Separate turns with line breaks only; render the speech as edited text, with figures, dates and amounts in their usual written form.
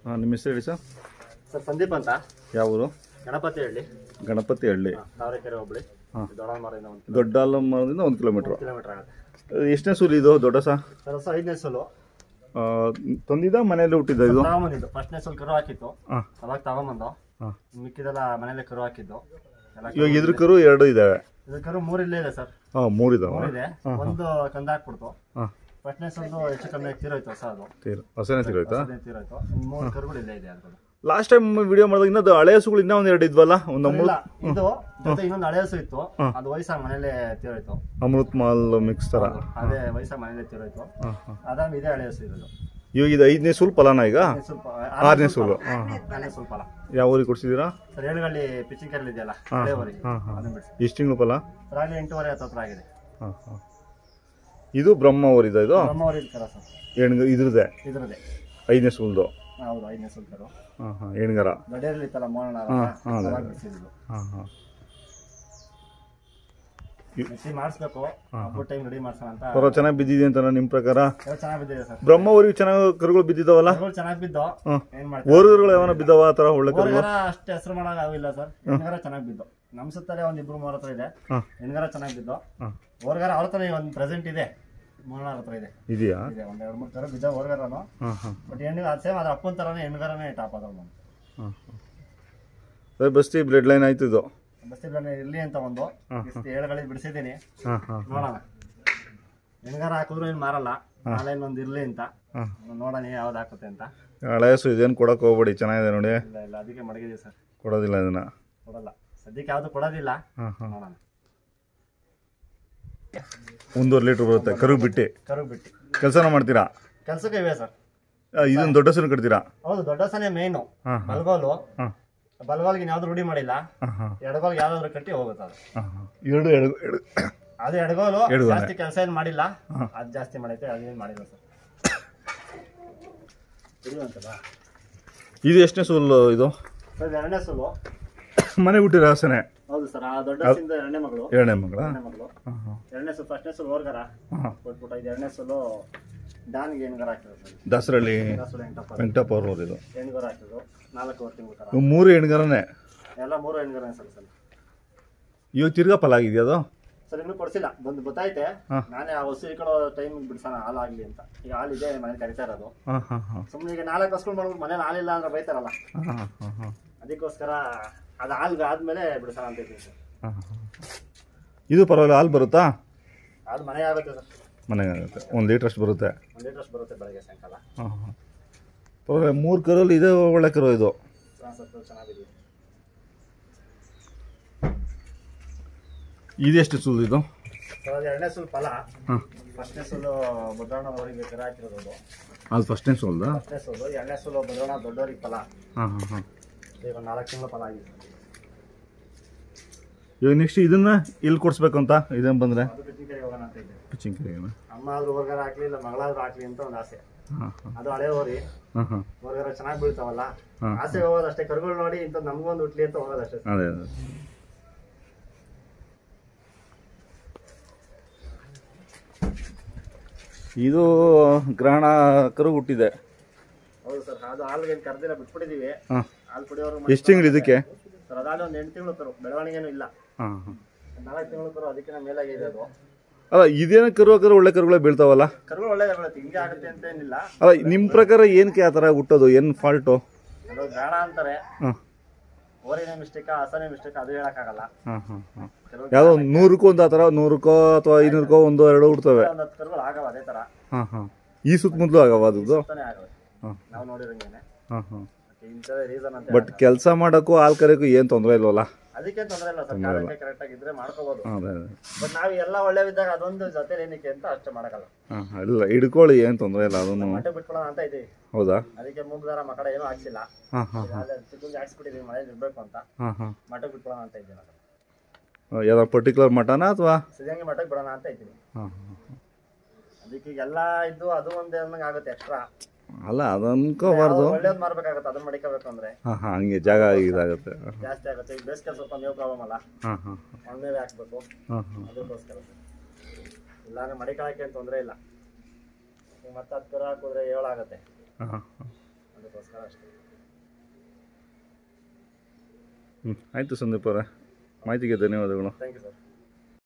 ಹಾಂ, ನಿಮ್ಮ ಹೆಸರು ಹೇಳಿ ಸರ್.
ಸರ್ ಸಂದೀಪ್ ಅಂತ.
ಯಾವ ಊರು?
ಗಣಪತಿ ಹಳ್ಳಿ.
ಗಣಪತಿ ಹಳ್ಳಿ,
ತಾವರೆಕೆರೆ ಹೋಬಳಿ.
ಹಾಂ.
ದೊಡ್ಡ
ಆಲಮರದಿಂದ 1 ಕಿಲೋಮೀಟ್ರ್
ಆಗುತ್ತೆ.
ಎಷ್ಟನೇ ಸೂಲು ಇದು? ದೊಡ್ಡ ಸರ್
5ನೇ ಸೋಲು
ತಂದಿದ್ದ ಮನೆಯಲ್ಲಿ ಹುಟ್ಟಿದ್ದ ಇದು?
ತಗೊಂಬಂದಿದ್ದು. ಫಸ್ಟ್ನೇ ಸೋಲು ಕರು ಹಾಕಿತ್ತು,
ಹಾಂ.
ಅವಾಗ ತಗೊಂಬಂದು.
ಹಾಂ.
ಮಿಕ್ಕಿದೆಲ್ಲ ಮನೇಲೆ ಕರು ಹಾಕಿದ್ದು.
ಇವಾಗ ಇದ್ರ ಕರು 2 ಇದಾವೆ.
ಇದ್ರ ಕರು 3 ಇಲ್ಲೇ ಇದೆ ಸರ್.
ಹಾಂ, 3 ಇದಾವೆ.
3 ಇದೆ. ಒಂದು ಕಂದ ಹಾಕ್ಬಿಡ್ತು.
ಹಾಂ.
ಫಸ್ಟ್ನೇ ಸೋಲು ಹೆಚ್ಚು ಕಮ್ಮಿ ತೀರೋಯ್ತು. ಹೊಸ ಅದು
ಹೊಸನೇ ತೀರೋಯ್ತಾ?
ತೀರೋಯ್ತು. 3 ಕರುಗಳು ಇಲ್ಲೇ ಇದೆ. ಅದು
ಲಾಸ್ಟ್ ಟೈಮ್ ವಿಡಿಯೋ ಮಾಡಿದಾಗ ಇನ್ನೊಂದು ಹಳೆ ಹಸುಗಳು ಇನ್ನೂ 2 ಇದ್ವಲ್ಲ? ಒಂದು
ಇದು ಜೊತೆ ಇನ್ನೊಂದು ಹಳೆ ಹಸು ಇತ್ತು, ಅದು ವಯಸ್ಸಾಗಿ ಮನೇಲೆ ತೀರೋಯ್ತು.
ಅಮೃತ್ ಮಾಲ್ ಮಿಕ್ಸ್ ತರ.
ಅದೇ ವಯಸ್ಸಾಗಿ ಮನೇಲೆ ತೀರೋಯ್ತು. ಅದಾದ್ಮೇಲೆ ಇದೇ ಹಳೆ ಹಸು ಇರೋದು.
ಇವಾಗ ಇದು 5ನೇ ಸೂಲು ಫಲಾನ? ಈಗ 6ನೇ ಸೂಲು.
ಸ್ವಲ್ಪ ಫಲ.
ಯಾವ ಊರಿಗೆ ಕೊಡ್ಸಿದ್ದೀರಾ?
ಸರ್ ಏಳುಗಳ್ಳಿ ಪಿಚ್ಚಿಂಗ್ ಕರ್ಲಿ ಇದೆಯಲ್ಲ, ಹಳೆ ಊರಿಗೆ.
ಎಷ್ಟು ತಿಂಗಳು ಫಲ?
ಸರ್ ಆಗಲಿ 8.5 ಹತ್ರ ಆಗಿದೆ.
ಇದು ಬ್ರಹ್ಮ ಊರಿದ? ಇದು
ಬ್ರಹ್ಮವರಿ ಕರ ಸರ್.
ಇದ್ರದ್ದೇ? 5ನೇ ಸೂಲ್ದು?
ಹೌದು, 5ನೇ ಸೂಲ್ ಕರು.
ಎಣ್ಗರ
ದೊಡ್ಡೇರಲ್ಲಿ ಇತ್ತಲ್ಲ ಮೋಹನ. ಮಾಡಿಸ್ಬೇಕು, ಟೈಮ್ ರೆಡಿ ಮಾಡ್ಸೋಣ ಅಂತ.
ಚೆನ್ನಾಗಿ ಬಿದ್ದಿದೆ ಅಂತ ನಿಮ್ಮ ಪ್ರಕಾರ?
ಚೆನ್ನಾಗಿ ಬಿದ್ದಿದೆ ಸರ್.
ಬ್ರಹ್ಮ ಊರಿಗೆ ಚೆನ್ನಾಗಿ ಕರುಗಳು ಬಿದ್ದಿದ್ದಾವಲ್ಲ?
ಚೆನ್ನಾಗಿ ಬಿದ್ದು. ಏನ್ ಮಾಡ್ತಾರೆ,
ಓರ್ಗರುಗಳು ಯಾವನ ಬಿದ್ದಾವ ಆ ತರ? ಒಳ್ಳೆ ಕರುಗಳು
ಅಷ್ಟೇ ಹೆಸರು ಮಾಡಕ್ ಆಗಿಲ್ಲ ಸರ್. ಹೆಣ್ಗರ ಚೆನ್ನಾಗಿ ಬಿದ್ದು. ನಮ್ ಸುತ್ತಲೇ 1-2-3 ಹತ್ರ ಇದೆ. ಹೆಣ್ಗರ ಚೆನ್ನಾಗಿ ಬಿದ್ದು. ಓರ್ಗರ ಅವ್ರ ತರ ಒಂದು ಪ್ರೆಸೆಂಟ್ ಇದೆ, ಮೋಹನ ಹತ್ರ ಇದೆ.
ಇದೆಯಾ?
1-2-3 ತರ ಬಿದ್ದ ಓರ್ಗರನು. ಬಟ್ ಹೆಣ್ಣಿಗೆ ಅದು ಸೇಮ್, ಅದ್ರ ಅಪ್ಪನ ತರನೇ ಹೆಣ್ಗರನೇ ಟಾಪ್ ಅದ.
ಬಸ್ತಿ ಬ್ಲಡ್ ಲೈನ್ ಆಯ್ತು ಇದು.
ಬಸ್ತಿ ಬ್ಲಡ್ ಇರ್ಲಿ ಅಂತ ಒಂದು 7 ಬಿಡಿಸಿದ್ದೀನಿ. ನೋಡೋಣ, ಹೆಣ್ಗಾರ ಹಾಕಿದ್ರು ಏನ್ ಮಾರಲ್ಲ. ನಾಳೆ ಇನ್ನೊಂದು ಇರ್ಲಿ ಅಂತ ನೋಡೋಣ ಯಾವ್ದು ಹಾಕುತ್ತೆ ಅಂತ.
ಹಳೆ ಹಸು ಇದೇನು ಕೊಡಕ್ ಹೋಗ್ಬೇಡಿ, ಚೆನ್ನಾಗಿದೆ ನೋಡಿ.
ಇಲ್ಲ, ಅದಕ್ಕೆ ಮಡಗಿದೀವಿ ಸರ್.
ಕೊಡೋದಿಲ್ಲ ಇದನ್ನ?
ಕೊಡಲ್ಲ ಸದ್ಯಕ್ಕೆ, ಯಾವ್ದು ಕೊಡೋದಿಲ್ಲ. ನೋಡೋಣ.
1.5 ಲೀಟರ್ ಬರುತ್ತೆ ಕರು ಬಿಟ್ಟು. ಕೆಲಸನ ಮಾಡ್ತೀರಾ?
ಕೆಲ್ಸಕ್ಕೆ ಇವೆ ಸರ್.
ಇದನ್ನ ದೊಡ್ಡ ಹಸುನ ಕಟ್ತೀರಾ?
ಹೌದು, ದೊಡ್ಡ ಹಸನೇ ಮೇನು. ಬಲ್ಗೋಲು, ಬಲ್ಗೋಲ್ಗೆ ಯಾವ್ದು ರೂಢಿ ಮಾಡಿಲ್ಲ. ಎಡಗೋಲ್ಗೆ ಯಾವ್ದಾದ್ರು ಕಟ್ಟಿ ಹೋಗುತ್ತೆ ಅದು. ಅದು ಎಡಗೋಲು ಜಾಸ್ತಿ ಕೆಲಸ ಏನ್ ಮಾಡಿಲ್ಲ, ಅದು ಜಾಸ್ತಿ ಮಾಡೈತೆ, ಅದೇನ್ ಮಾಡಿಲ್ಲ ಸರ್.
ಇದು ಎಷ್ಟನೇ ಸೂಲು ಇದು?
ಸರ್ 2ನೇ ಸೂಲು.
ಮನೆ ಹುಟ್ಟಿರೋ ಹಸನೆ?
ಹೌದು ಸರ್. ಆ ದೊಡ್ಡ ಹಸಿಂದ 2ನೇ ಮಗಳು.
2ನೇ ಮಗಳ?
2ನೇ ಸೂಲು. ಫಸ್ಟ್ನೇ ಸೂಲು ಓರ್ಗರ ಕೊಟ್ಬಿಟ್ಟ. ಇದು 2ನೇ ಸೂಲು ಡಾನ್ಗೆ ಹೆಣ್ಗರ ಹಾಕಿದ್ರು ಸರ್.
ದಾಸರಳ್ಳಿ ವೆಂಕಟಪ್ಪ ಅವ್ರ ಇದು
ಹೆಣ್ಗರ ಹಾಕಿದ್ರು. 4 ತಿಂಗಳು ತರ.
3 ಹೆಣ್ಗರನೇ? ಎಲ್ಲ
3 ಹೆಣ್ಗರನೇ ಸರ್.
ಇವಾಗ ತಿರ್ಗಾ ಫಲ ಆಗಿದೆಯಾ ಅದು?
ಸರ್ ಇನ್ನೂ ಕೊಡ್ಸಿಲ್ಲ, ಗೊತ್ತೈತೆ. ನಾನೇ ಆ ಹೊಸ ಇಟ್ಕೊಳ್ಳೋ ಟೈಮ್ ಬಿಡ್ಸೋಣ ಹಾಲು ಆಗ್ಲಿ ಅಂತ. ಈಗ ಹಾಲಿದೆ, ಮನೇಲಿ ಕರಿತಾ ಇರೋದು. ಸುಮ್ಮನೆ ಈಗ 4 ಹಸ್ಕೊಂಡು ಮಾಡ್ಬಿಟ್ಟು ಮನೇಲಿ ಹಾಲಿಲ್ಲ ಅಂದ್ರೆ ಬೈತಾರಲ್ಲ, ಅದಕ್ಕೋಸ್ಕರ ಅದು ಹಾಲ್ಗೆ ಆದ್ಮೇಲೆ ಬಿಡ್ಸೋಣ ಅಂತ ಇದ್ದೀನಿ ಸರ್.
ಇದು ಪರವಾಗಿಲ್ಲ, ಹಾಲು ಬರುತ್ತಾ?
ಅದು ಮನೆಗೆ ಆಗುತ್ತೆ ಸರ್.
ಮನೆಗೆ ಆಗುತ್ತೆ. 1 ಲೀಟರ್ ಅಷ್ಟು ಬರುತ್ತೆ?
1 ಲೀಟರ್ ಅಷ್ಟು ಬರುತ್ತೆ ಬೆಳಗ್ಗೆ ಸಾಯಂಕಾಲ.
ಪರವಾಗಿಲ್ಲ. 3 ಕರಲ್ಲಿ ಇದೆ ಒಳ್ಳೆ ಕರು ಇದು.
ಚೆನ್ನಾಗಿದೆ.
ಇದೆಷ್ಟು ಸೂಲು ಇದು?
ಸರ್ 2ನೇ ಸೂಲು ಫಲ. ಫಸ್ಟ್ನೇ ಸೂಲು ಭದ್ರಣ್ಣವರಿಗೆ ಕರ ಹಾಕಿರೋದು.
ಅದು ಫಸ್ಟ್ನೇ ಸೂಲ್ದ?
ಫಸ್ಟ್ನೇ ಸೂಲು. 2ನೇ ಸೂಲು ಭದ್ರಣ್ಣ ದೊಡ್ಡವರಿಗೆ ಫಲ. ಈಗ 4 ತಿಂಗಳು ಫಲ ಆಗಿದೆ.
ಇವಾಗ ನೆಕ್ಸ್ಟ್ ಇದನ್ನ ಇಲ್ಲಿ ಕೊಡ್ಸ್ಬೇಕು ಅಂತ ಇದನ್ನ ಬಂದ್ರೆ?
ಪಿಚ್ಚಿಂಕೆರೆಗೆ ಹೋಗೋಣ ಅಂತ ಇದೆ.
ಪಿಚ್ಚಿಂಕೆರೆಗೆ
ಅಮ್ಮ ಆದ್ರೂ ಹೊರಗಡೆ ಹಾಕ್ಲಿ, ಇಲ್ಲ ಮಗಳಾದ್ರೂ ಹಾಕ್ಲಿ ಅಂತ ಒಂದು ಆಸೆ. ಅದು ಹಳೆ ಹೋರಿ ಹೊರಗಡೆ ಚೆನ್ನಾಗಿ ಬೀಳ್ತಾವಲ್ಲ, ಆಸೆ ಹೋಗೋದಷ್ಟೇ. ಕರುಗಳು ನೋಡಿ ಇಂಥ ನಮ್ಗೊಂದು ಹುಟ್ಲಿ ಅಂತ ಹೋಗೋದಷ್ಟೇ.
ಅದೇ ಇದು ಗ್ರಹಣ ಕರು ಹುಟ್ಟಿದೆ.
ಹೌದು ಸರ್. ಅದು ಹಾಲ್ಗೆ ಕರ್ದಿಲ್ಲ, ಬಿಟ್ಬಿಟ್ಟಿದೀವಿ. ಹಾಲು ಕುಡಿಯೋರು.
ಎಷ್ಟು ತಿಂಗಳು ಇದಕ್ಕೆ?
ಸರ್ ಅದಾದ ಒಂದು 8 ತಿಂಗಳು ಕರು, ಬೆಳವಣಿಗೆನೂ ಇಲ್ಲ. 4 ತಿಂಗಳು ಕರು, ಅದಕ್ಕಿಂತ ಮೇಲಾಗಿದೆ ಅದು.
ಅಲ್ಲ, ಇದೇನ ಕರು ಒಳ್ಳೆ ಕರುಗಳೇ ಬೀಳ್ತಾವಲ್ಲ?
ಕರುಗಳು ಒಳ್ಳೆ ಬೀಳುತ್ತೆ, ಹಿಂಗೆ ಆಗುತ್ತೆ ಅಂತ ಏನಿಲ್ಲ.
ಅಲ್ಲ, ನಿಮ್ಮ ಪ್ರಕಾರ ಏನಕ್ಕೆ ಆ ಥರ ಹುಟ್ಟೋದು? ಏನು ಫಾಲ್ಟು?
ಅದು ಗ್ರಹಣ ಅಂತಾರೆ. ಓರಿನೇ ಮಿಸ್ಟೇಕ್, ಹಸನೇ ಮಿಸ್ಟೇಕ್, ಅದು ಹೇಳಕ್ಕಾಗಲ್ಲ.
ಯಾವುದೋ 100ಕ್ಕೂ ಒಂದು ಆ ಥರ, 100ಕ್ಕೋ ಅಥವಾ 500ಕ್ಕೋ 1-2 ಹುಡ್ತವೆ.
10 ಕರುಗಳು ಆಗವ ಅದೇ ಥರ.
ಈ ಸುತ್ತಮುತ್ತಲೂ ಆಗವ ಅದು?
ನಾವು ನೋಡಿರಂಗೇನೆ.
ಬಟ್ ಕೆಲಸ ಮಾಡೋಕ್ಕೂ ಹಾಲು ಕರೆಯೋಕ್ಕೂ ಏನು ತೊಂದರೆ ಇಲ್ವಲ್ಲ?
ಅದಕ್ಕೆ ತೊಂದರೆ ಇಲ್ಲ ಸರ್. ಕಾಲಕ್ಕೆ ಕರೆಕ್ಟ್ ಆಗಿದ್ರೆ ಮಾಡ್ಕೋಬಹುದು. ಬಟ್ ನಾವು ಎಲ್ಲ ಒಳ್ಳೆವಿದ್ದಾಗ ಅದೊಂದು ಜೊತೆ ಏನಕ್ಕೆ ಅಂತ ಅಷ್ಟೇ ಮಾಡಕಲ್ಲ.
ಇಲ್ಲ, ಹಿಡ್ಕೊಳ್ಳಿ, ಏನು ತೊಂದರೆ ಇಲ್ಲ. ಅದನ್ನು
ಮಟ್ಟೆ ಬಿಟ್ಕೊಳ್ಳೋಣ ಅಂತ ಇದೀವಿ.
ಹೌದಾ?
ಅದಕ್ಕೆ ಮೂಗ್ದಾರ ಮಕ್ಕಳ ಏನೂ ಹಾಕ್ಸಿಲ್ಲ. ಚಿಕ್ಕಂದು ಹಾಕ್ಸ್ಬಿಟ್ಟಿದೀವಿ, ಮಳೆ ಇರ್ಬೇಕು ಅಂತ. ಮಟ್ಟೆ ಬಿಟ್ಕೊಳ್ಳೋಣ ಅಂತ ಇದ್ದೀವಿ.
ಯಾವ್ದು ಪರ್ಟಿಕ್ಯುಲರ್ ಮಠನ ಅಥವಾ
ಸಿದ್ಧಂಗಿ ಮಠಕ್ಕೆ ಬಿಡೋಣ ಅಂತ ಇದ್ದೀವಿ. ಅದಕ್ಕೆ ಎಲ್ಲ ಇದ್ದು ಅದು ಒಂದೇ ಅನ್ನಂಗೆ ಆಗುತ್ತೆ ಎಕ್ಸ್ಟ್ರಾ.
ಅಲ್ಲ ಅದು ಅನ್ಕೋಬಾರ್ದು.
ಒಳ್ಳೇದು ಮಾರ್ಬೇಕಾಗತ್ತೆ, ಅದನ್ನ ಮಡಿಕೋಬೇಕು ಅಂದ್ರೆ.
ಹಾಂ ಹಾಂ, ಹಂಗೆ ಜಾಗ ಇದಾಗುತ್ತೆ.
ಜಾಸ್ತಿ ಆಗುತ್ತೆ. ಈಗ ಬೇಸಿಗೆ ಸ್ವಲ್ಪ ಮೇವು ಪ್ರಾಬ್ಲಮ್ ಅಲ್ಲ,
ಹಾಂ ಹಾಂ
ಒಣಮೇವೆ ಹಾಕ್ಬೇಕು. ಅದಕ್ಕೋಸ್ಕರ ಇಲ್ಲಾಂದ್ರೆ ಮಡಿಕೊಳಕ್ಕೆ ಏನು ತೊಂದರೆ ಇಲ್ಲ. ಈಗ ಮತ್ತೆ 10 ಕರು ಹಾಕಿದ್ರೆ 7 ಆಗುತ್ತೆ. ಅದಕ್ಕೋಸ್ಕರ ಅಷ್ಟೇ.
ಆಯಿತು ಸಂದೀಪ್ ಅವರೇ, ಮಾಹಿತಿಗೆ ಧನ್ಯವಾದಗಳು.
Thank you sir.